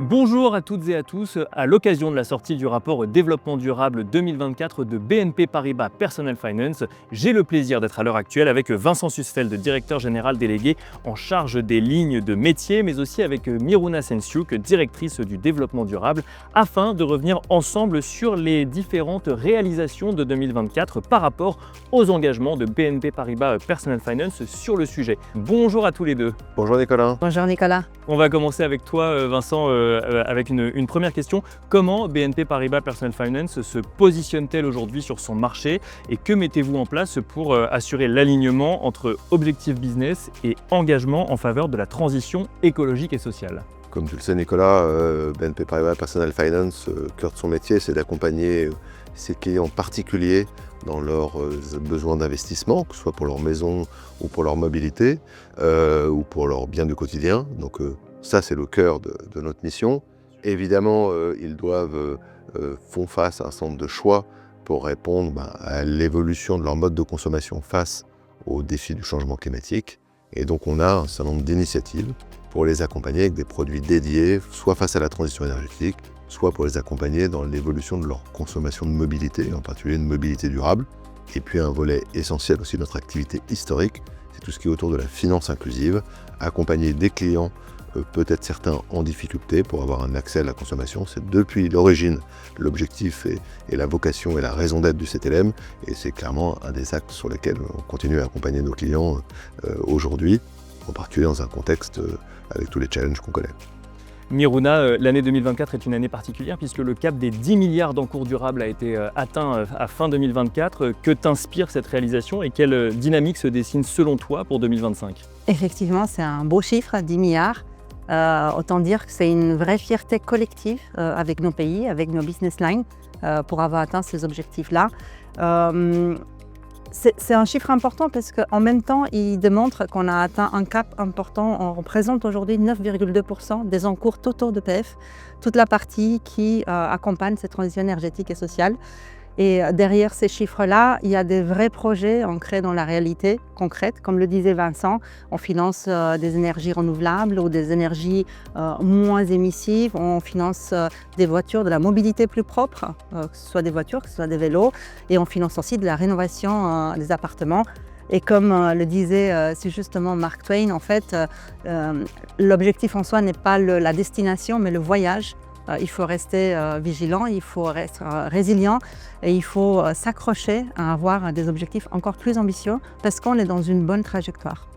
Bonjour à toutes et à tous. À l'occasion de la sortie du rapport Développement durable 2024 de BNP Paribas Personal Finance, j'ai le plaisir d'être à l'heure actuelle avec Vincent Sussfeld, directeur général délégué en charge des lignes de métier, mais aussi avec Miruna Sensiuk, directrice du développement durable, afin de revenir ensemble sur les différentes réalisations de 2024 par rapport aux engagements de BNP Paribas Personal Finance sur le sujet. Bonjour à tous les deux. Bonjour Nicolas. Bonjour Nicolas. On va commencer avec toi Vincent avec une première question. Comment BNP Paribas Personal Finance se positionne-t-elle aujourd'hui sur son marché et que mettez-vous en place pour assurer l'alignement entre objectifs business et engagement en faveur de la transition écologique et sociale ? Comme tu le sais Nicolas, BNP Paribas Personal Finance, cœur de son métier, c'est d'accompagner ses clients particuliers dans leurs besoins d'investissement, que ce soit pour leur maison ou pour leur mobilité ou pour leurs biens du quotidien. Donc ça, c'est le cœur de notre mission. Évidemment, ils font face à un certain nombre de choix pour répondre à l'évolution de leur mode de consommation face aux défis du changement climatique. Et donc, on a un certain nombre d'initiatives pour les accompagner avec des produits dédiés, soit face à la transition énergétique, soit pour les accompagner dans l'évolution de leur consommation de mobilité, en particulier de mobilité durable. Et puis un volet essentiel aussi de notre activité historique, c'est tout ce qui est autour de la finance inclusive, accompagner des clients, peut-être certains en difficulté, pour avoir un accès à la consommation. C'est depuis l'origine l'objectif et la vocation et la raison d'être du CTLM, et c'est clairement un des axes sur lesquels on continue à accompagner nos clients aujourd'hui, en particulier dans un contexte avec tous les challenges qu'on connaît. Miruna, l'année 2024 est une année particulière puisque le cap des 10 milliards d'encours durables a été atteint à fin 2024. Que t'inspire cette réalisation et quelle dynamique se dessine selon toi pour 2025 ? Effectivement, c'est un beau chiffre, 10 milliards. Autant dire que c'est une vraie fierté collective avec nos pays, avec nos business lines, pour avoir atteint ces objectifs-là. C'est un chiffre important parce qu'en même temps, il démontre qu'on a atteint un cap important. On représente aujourd'hui 9,2% des encours totaux d'EPF, toute la partie qui accompagne cette transition énergétique et sociale. Et derrière ces chiffres-là, il y a des vrais projets ancrés dans la réalité concrète. Comme le disait Vincent, on finance des énergies renouvelables ou des énergies moins émissives. On finance des voitures, de la mobilité plus propre, que ce soit des voitures, que ce soit des vélos. Et on finance aussi de la rénovation des appartements. Et comme le disait si justement Mark Twain, en fait, l'objectif en soi n'est pas la destination, mais le voyage. Il faut rester vigilant, il faut rester résilient et il faut s'accrocher à avoir des objectifs encore plus ambitieux parce qu'on est dans une bonne trajectoire.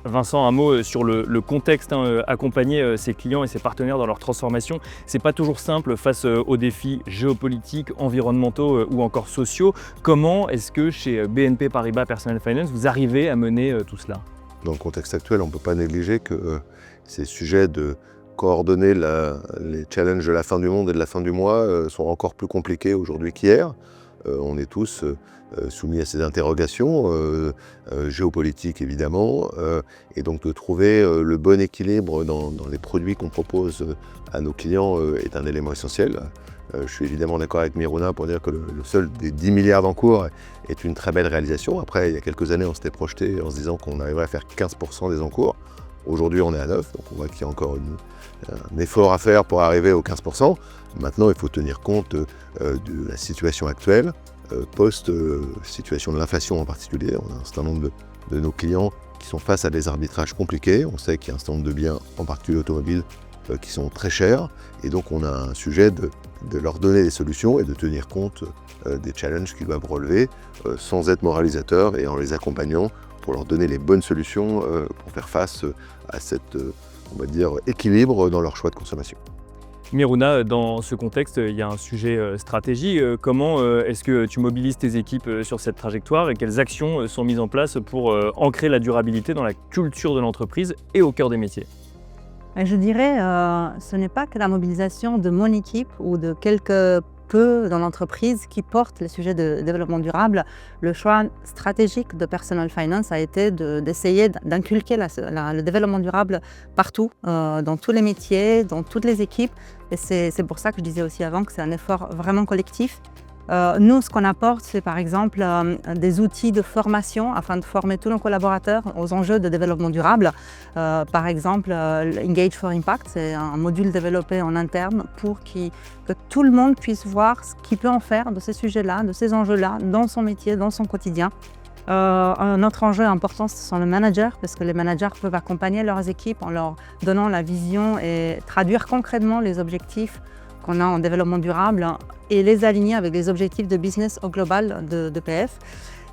Vincent, un mot sur le contexte, accompagner ses clients et ses partenaires dans leur transformation. C'est pas toujours simple face aux défis géopolitiques, environnementaux ou encore sociaux. Comment est-ce que chez BNP Paribas Personal Finance, vous arrivez à mener tout cela ? Dans le contexte actuel, on ne peut pas négliger que ces sujets de coordonner les challenges de la fin du monde et de la fin du mois sont encore plus compliqués aujourd'hui qu'hier. On est tous soumis à ces interrogations géopolitiques évidemment, et donc de trouver le bon équilibre dans les produits qu'on propose à nos clients est un élément essentiel. Je suis évidemment d'accord avec Miruna pour dire que le seul des 10 milliards d'encours est une très belle réalisation. Après, il y a quelques années, on s'était projeté en se disant qu'on arriverait à faire 15% des encours. Aujourd'hui, on est à 9%, donc on voit qu'il y a encore un effort à faire pour arriver aux 15%. Maintenant, il faut tenir compte de la situation actuelle, post-situation de l'inflation en particulier. On a un certain nombre de nos clients qui sont face à des arbitrages compliqués. On sait qu'il y a un certain nombre de biens, en particulier automobiles, qui sont très chers. Et donc, on a un sujet de leur donner des solutions et de tenir compte des challenges qu'ils doivent relever sans être moralisateurs et en les accompagnant pour leur donner les bonnes solutions pour faire face à cet équilibre dans leur choix de consommation. Miruna, dans ce contexte, il y a un sujet stratégie. Comment est-ce que tu mobilises tes équipes sur cette trajectoire et quelles actions sont mises en place pour ancrer la durabilité dans la culture de l'entreprise et au cœur des métiers ? Je dirais, ce n'est pas que la mobilisation de mon équipe ou de quelques peu dans l'entreprise qui porte le sujet de développement durable. Le choix stratégique de Personal Finance a été d'essayer d'inculquer le développement durable partout, dans tous les métiers, dans toutes les équipes. Et c'est pour ça que je disais aussi avant que c'est un effort vraiment collectif. Nous, ce qu'on apporte, c'est par exemple des outils de formation afin de former tous nos collaborateurs aux enjeux de développement durable. Par exemple, Engage for Impact, c'est un module développé en interne pour que tout le monde puisse voir ce qu'il peut en faire de ces sujets-là, de ces enjeux-là, dans son métier, dans son quotidien. Un autre enjeu important, ce sont les managers, parce que les managers peuvent accompagner leurs équipes en leur donnant la vision et traduire concrètement les objectifs qu'on a en développement durable et les aligner avec les objectifs de business au global d'EPF.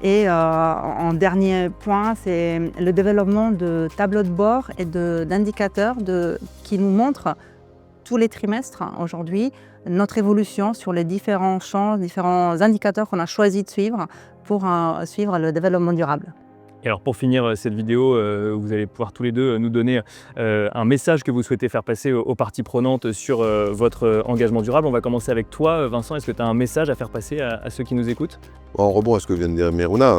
Et en dernier point, c'est le développement de tableaux de bord et d'indicateurs qui nous montrent tous les trimestres aujourd'hui notre évolution sur les différents champs, différents indicateurs qu'on a choisi de suivre pour suivre le développement durable. Et alors pour finir cette vidéo, vous allez pouvoir tous les deux nous donner un message que vous souhaitez faire passer aux parties prenantes sur votre engagement durable. On va commencer avec toi, Vincent. Est-ce que tu as un message à faire passer à ceux qui nous écoutent? En rebond à ce que vient de dire Miruna,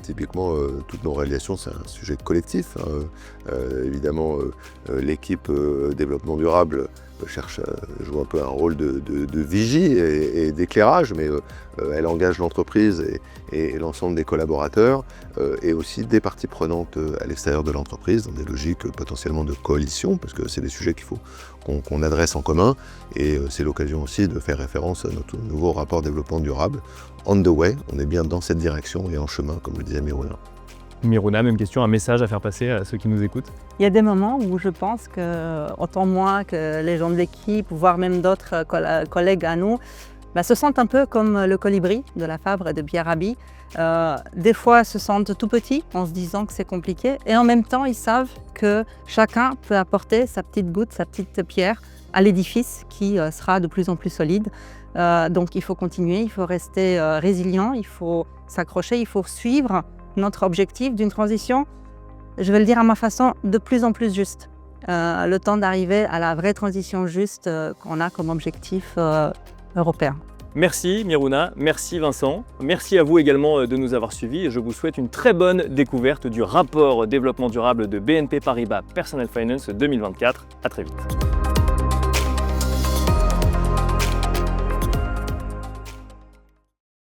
typiquement toutes nos réalisations c'est un sujet collectif. Évidemment l'équipe développement durable joue un peu un rôle de vigie et d'éclairage, mais elle engage l'entreprise et l'ensemble des collaborateurs et aussi des parties prenantes à l'extérieur de l'entreprise dans des logiques potentiellement de coalition, parce que c'est des sujets qu'il faut qu'on adresse en commun, et c'est l'occasion aussi de faire référence à notre nouveau rapport développement durable. On the way, on est bien dans cette direction et en chemin, comme le disait Miruna. Miruna, même question, un message à faire passer à ceux qui nous écoutent? Il y a des moments où je pense que, autant moi que les gens de l'équipe, voire même d'autres collègues à nous, se sentent un peu comme le colibri de la Fabre et de Pierre Rabhi. Des fois, se sentent tout petits en se disant que c'est compliqué, et en même temps, ils savent que chacun peut apporter sa petite goutte, sa petite pierre à l'édifice qui sera de plus en plus solide. Donc il faut continuer, il faut rester résilient, il faut s'accrocher, il faut suivre notre objectif d'une transition, je vais le dire à ma façon, de plus en plus juste. Le temps d'arriver à la vraie transition juste qu'on a comme objectif européen. Merci Miruna, merci Vincent, merci à vous également de nous avoir suivis et je vous souhaite une très bonne découverte du rapport développement durable de BNP Paribas Personal Finance 2024. À très vite.